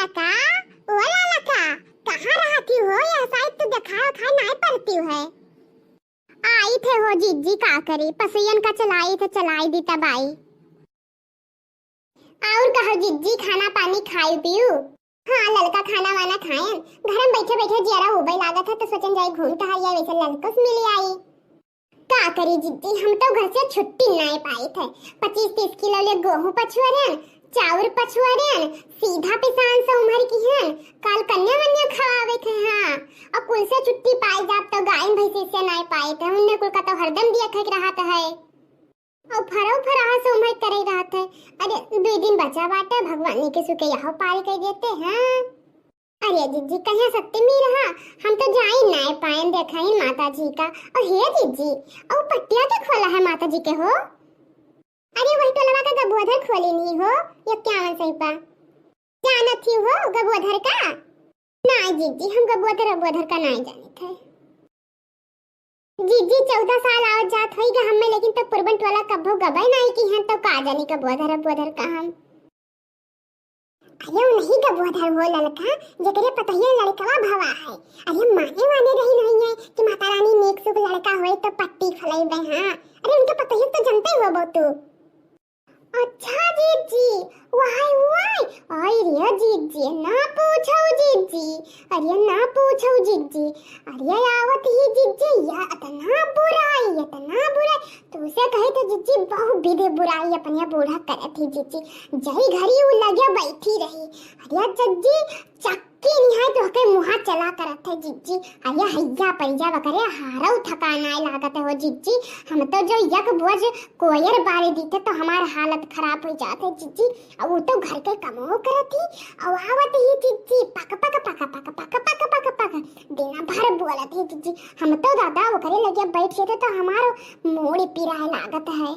ललका ओ ललका कहाँ रहती हो? यह साइड तो दिखाओ खा नहीं पड़ती है। आई थे हो जीजी का करी पसयन का चलाई थे चलाई दी तब आई। और कहो जीजी खाना पानी खाई पियो? हाँ ललका खाना वाना खाएं। घर में बैठे बैठे जरा उबई लागत है तो सोचन जाए घूम टहल या वैसे ललका से मिली आई। का करी जीजी हम तो घर से छुट्टी नहीं पाई थे। 25-30 किलो ले गेहूं पछुआरन चाउर पछुआरन सीधा पिसान से उमर की हन काल कन्या वन्या खवावे थे। हाँ और कुल से छुट्टी पाई जाब तो गाय भैंसी से नहीं पाए थे उन्ने कुल का तो हरदम दिया खक रहा है और फरा से उमर करे रहत है। अरे 2 दिन बचा बाटे भगवान के सुके यहाँ पार कर देते हैं। अरे जीजी कहीं सप्तमी रहा हम तो जा ही नहीं पाए देखा ही माता जी का। और हे जीजी और पट्टिया के खोला है माता जी के हो? अरे वही तो लगा का गबोधर खोली नहीं हो या क्या मन सही पा जाना थी हो गबोधर का? नहीं जीजी हम गबोधर का नहीं जाने थे। जीजी 14 साल आओ जात होई गा हमें लेकिन तो पुरबंट वाला कब्बो गबाई नहीं की हैं तो का जानी गबोधर का हम। अरे नहीं गबोधर हो ललका जकरे पतहिया लड़का भवा है। अरे माने वाने रही नहीं है कि माता रानी नेक सुख लड़का होए तो पट्टी फलैबे। हां अरे उनके पतहिया तो जानते हो बो तू। अच्छा जीजी वाई आई रे जीजी ना पूछो जीजी। अरे ना पूछो जीजी। अरे आवत ही जीजी या इतना बुराई तो उसे कहे तो जीजी बहुत विधि बुराई अपने बूढ़ा करे थी जीजी जही घरी वो लगे बैठी रही। अरे जीजी चक्की निहाय तो के मुहा चला करत है जीजी। अरे हैया पैजा बकरे हारौ थकाना लागत हो जीजी। हम तो जो यक बोझ कोयर बारे दीते तो हमार हालत खराब हो जाते जीजी। और वो तो घर के कमो करती और आवत ही जीजी पक देना भर बोलत है जीजी। हम तो दादा वो करे लगे बैठ के तो हमारो मोड़ पिराए लागत है।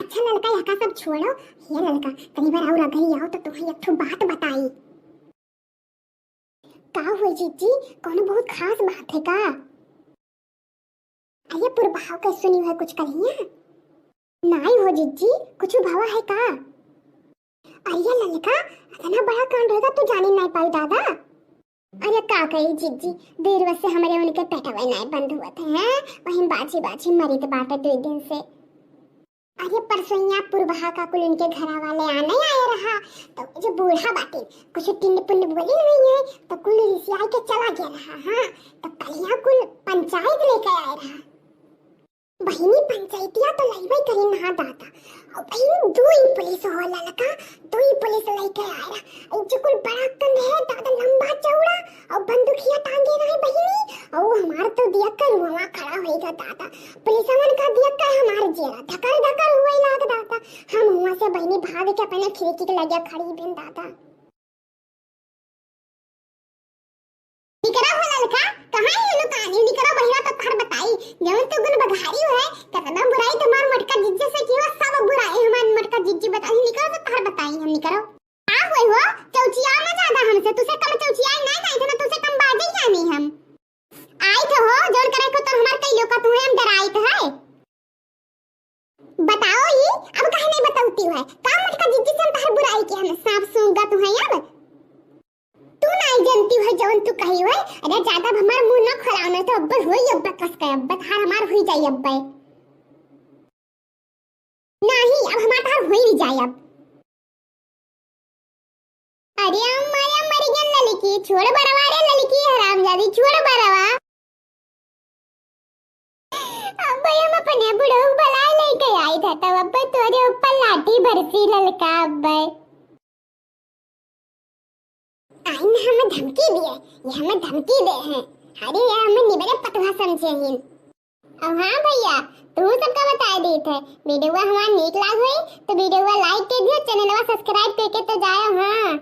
अच्छा ललका यह का सब छोड़ो। ये ललका कई बार और अगर आओ तो तुम्हें एक ठो बात बताई। का हुई जीजी कौन बहुत खास बात है का? अरे पुरभाव के सुनी है कुछ कहिया? नहीं हो जीजी कुछ भावा है का? अरे ललका इतना बड़ा कांड होगा तू जानी नहीं पाई दादा। अरे का कही जीजी देर वसे हमारे उनके पेटवे नहीं बंद हुआ थे हैं वहीं बाछी मरी तो बाटे 2 दिन से। अरे परसों पुरबहा का कुल उनके घर वाले आने आया रहा तो जो बूढ़ा बाटे कुछ टिंड पुंड बोली नहीं है तो कुल रिसिया के चला गया रहा। हाँ तो कलिया कुल पंचायत लेके आया रहा। बहिनी पंचायतिया तो लईबई करी नहा दाता और बहिनी 2 पुलिस हो ललका 2 पुलिस लेके आया रहा। जो कुल बड़ा कन है दादा लंबा चौड़ा और बंदूकिया टांगे रहे बहिनी और हमार तो दिया कर वहां खड़ा होएगा दादा। पुलिसवन का दिया का हमार जेरा धकर हुए लाग दादा। हम वहां से बहिनी भाग के अपने खिड़की के लगे खड़ी बिन दादा। निकरा हो ललका कहां है लो कहानी निकरा बहिरा तो थार बताई जवन तो गुण बघारी है कतना बुराई तुम्हार मटका जिज्जे से कियो सब बुराई हमार मटका जिज्जी बताई निकरा तो थार बताई हम निकरा। आ होई हो चौचिया ना ज्यादा हमसे तुसे कम चौचिया नहीं तो तुसे कम बाजे जानी हम। आई तो हो जोर करे को तो हमार कई लोग का तुम्हें हम डराई तो है। बताओ ही अब काहे नहीं बताऊती है का मटका जिज्जी से तार बुराई की हम सांप सूंगा तुम्हें अब तू नहीं जानती है जवन तू कही है। अरे ज्यादा हमार मुंह न खोलाओ तो अब होई अब कस के अब थार हमार होई जाई अब नहीं अब हमार थार होई जाई अब। अरे माया मर गया ललकी छोड़ बरवा रे ललकी हरामजादी छोड़ बरवा। अब हम अपने बुढ़ऊ बुला लेके आई था तब अब तोरे ऊपर लाठी बरसी ललका अब आई ने हमें धमकी दी है ये हमें धमकी दे हैं। अरे ये हमें निबरे पतवा समझे हैं। अब हाँ भैया तू सबका बता दी थे वीडियो हमारा नीक लाग हुई तो वीडियो लाइक कर दियो चैनल सब्सक्राइब करके तो जाओ। हाँ।